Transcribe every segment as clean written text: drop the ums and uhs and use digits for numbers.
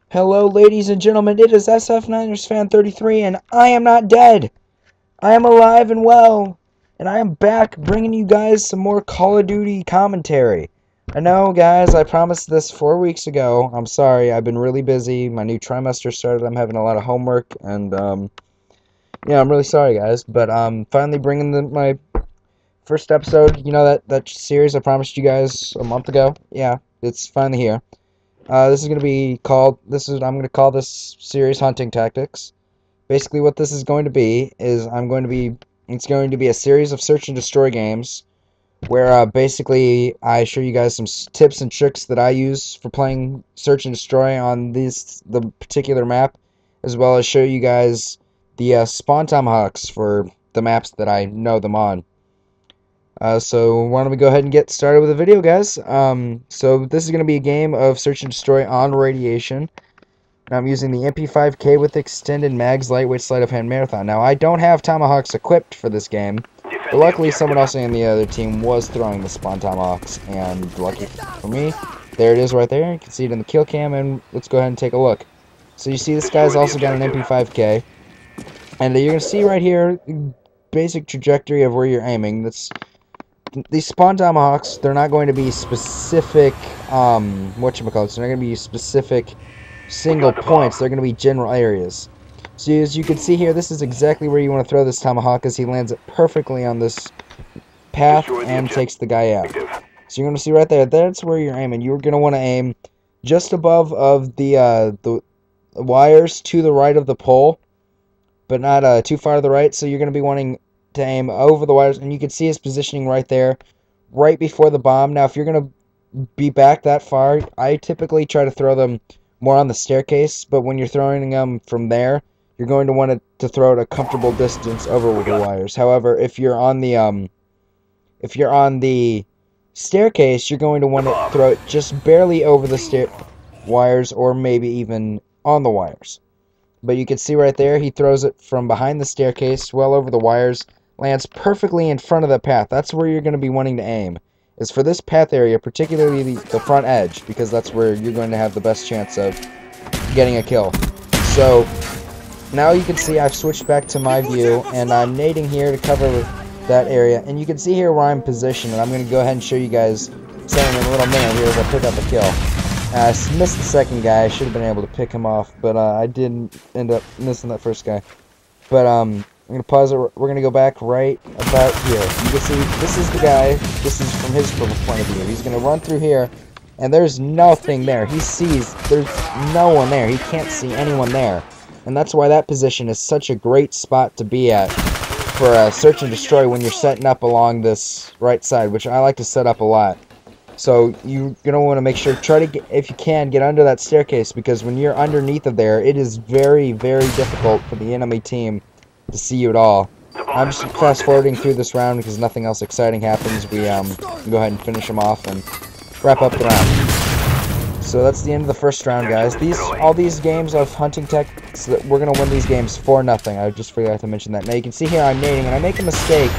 Hello, ladies and gentlemen, it is SF Niners Fan 33, and I am not dead. I am alive and well, and I am back bringing you guys some more Call of Duty commentary. I know, guys, I promised this 4 weeks ago. I'm sorry, I've been really busy. My new trimester started. I'm having a lot of homework, and, yeah, I'm really sorry, guys. But I'm finally bringing my first episode. You know that series I promised you guys a month ago? Yeah, it's finally here. This is going to be called, I'm going to call this series Hunting Tactics. Basically what this is going to be is it's going to be a series of search and destroy games where basically I show you guys some tips and tricks that I use for playing search and destroy on the particular map, as well as show you guys the spawn tomahawks for the maps that I know them on. So why don't we go ahead and get started with the video, guys. So this is going to be a game of Search and Destroy on Radiation. And I'm using the MP5K with extended mags lightweight sleight of hand marathon. Now, I don't have tomahawks equipped for this game, but luckily someone else on the other team was throwing the spawn tomahawks, and lucky for me, there it is right there. You can see it in the kill cam, and let's go ahead and take a look. So you see this guy's also got an MP5K, and you're going to see right here basic trajectory of where you're aiming. These spawn tomahawks, they're not going to be specific, whatchamacallits, they're not going to be specific single points, they're going to be general areas. So as you can see here, this is exactly where you want to throw this tomahawk, as he lands it perfectly on this path and takes the guy out. So you're going to see right there, that's where you're aiming. You're going to want to aim just above of the wires to the right of the pole, but not too far to the right, so you're going to be wanting to aim over the wires, and you can see his positioning right there, right before the bomb. Now, if you're going to be back that far, I typically try to throw them more on the staircase, but when you're throwing them from there, you're going to want to throw it a comfortable distance over the wires. However, if you're on the staircase, you're going to want to throw it just barely over the wires, or maybe even on the wires. But you can see right there, he throws it from behind the staircase, well over the wires, lands perfectly in front of the path. That's where you're going to be wanting to aim, is for this path area, particularly the front edge, because that's where you're going to have the best chance of getting a kill. So, now you can see I've switched back to my view, and I'm nading here to cover that area, and you can see here where I'm positioned, and I'm going to go ahead and show you guys something in a little minute here as I pick up a kill. I missed the second guy. I should have been able to pick him off, but I didn't end up missing that first guy. But I'm going to pause it. We're going to go back right about here. You can see this is the guy. This is from his point of view. He's going to run through here, and there's nothing there. He sees there's no one there. He can't see anyone there. And that's why that position is such a great spot to be at for a search and destroy when you're setting up along this right side, which I like to set up a lot. So you're going to want to make sure, try to get, if you can, get under that staircase, because when you're underneath of there, it is very, very difficult for the enemy team to see you at all. I'm just fast forwarding through this round because nothing else exciting happens. We go ahead and finish them off and wrap up the round. So that's the end of the first round, guys. All these games of hunting tactics, we're going to win these games 4-0. I just forgot to mention that. Now you can see here I'm nading, and I make a mistake.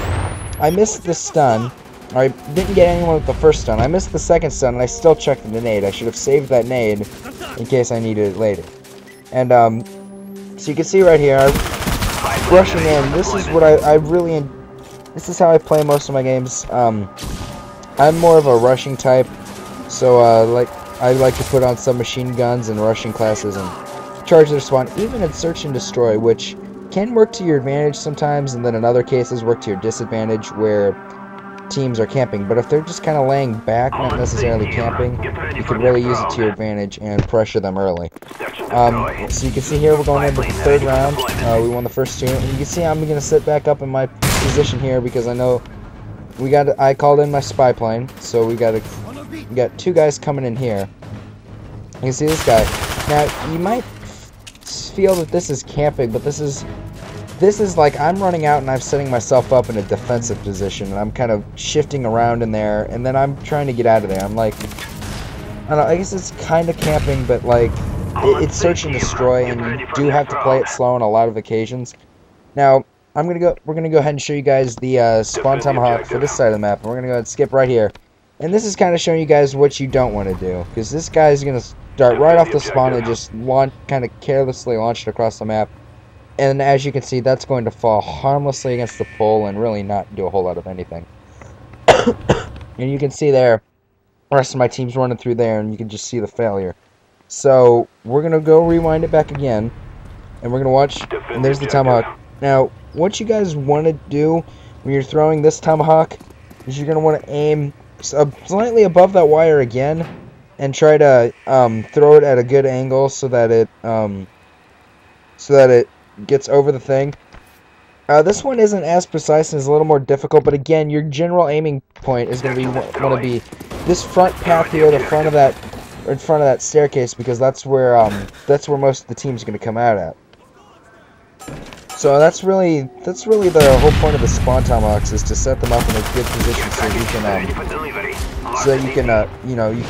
I missed the stun. I didn't get anyone with the first stun. I missed the second stun, and I still checked the nade. I should have saved that nade in case I needed it later. And, so you can see right here, I'm rushing in. This is what this is how I play most of my games. I'm more of a rushing type, so, I like to put on some machine guns and rushing classes and charge their spawn, even in search and destroy, which can work to your advantage sometimes, and then in other cases work to your disadvantage, where teams are camping. But if they're just kind of laying back, not necessarily camping, you can really use it to your advantage and pressure them early. So you can see here we're going into the third round. We won the first two, and you can see I'm going to sit back up in my position here because I know I called in my spy plane, so we got two guys coming in here. You can see this guy. Now you might feel that this is camping, but this is like I'm running out and I'm setting myself up in a defensive position, and I'm kind of shifting around in there, and then I'm trying to get out of there. I'm like, I don't know, I guess it's kind of camping, but like, it's search and destroy, and you do have to play it slow on a lot of occasions. Now, we're gonna go ahead and show you guys the spawn tomahawk for this side of the map, and we're gonna go ahead and skip right here. And this is kind of showing you guys what you don't want to do, because this guy's gonna start right off the spawn and just kind of carelessly launch it across the map. And as you can see, that's going to fall harmlessly against the pole and really not do a whole lot of anything. And you can see there, the rest of my team's running through there, and you can just see the failure. So, we're going to go rewind it back again, and we're going to watch, and there's the tomahawk. Now, what you guys want to do when you're throwing this tomahawk is you're going to want to aim slightly above that wire again, and try to throw it at a good angle so that it gets over the thing. This one isn't as precise and is a little more difficult, but again, your general aiming point is going to be this front path here, the front of that, or in front of that staircase, because that's where most of the team's going to come out at. So that's really the whole point of the spawn tomahawks, is to set them up in a good position so you can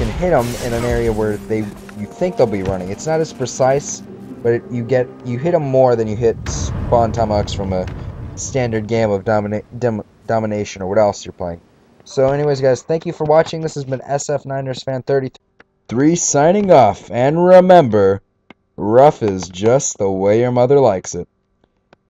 hit them in an area where you think they'll be running. It's not as precise, but you hit them more than you hit spawn tomahawks from a standard game of domination or what else you're playing. So anyways, guys, thank you for watching. This has been SF Niners Fan 33 signing off, and remember, rough is just the way your mother likes it.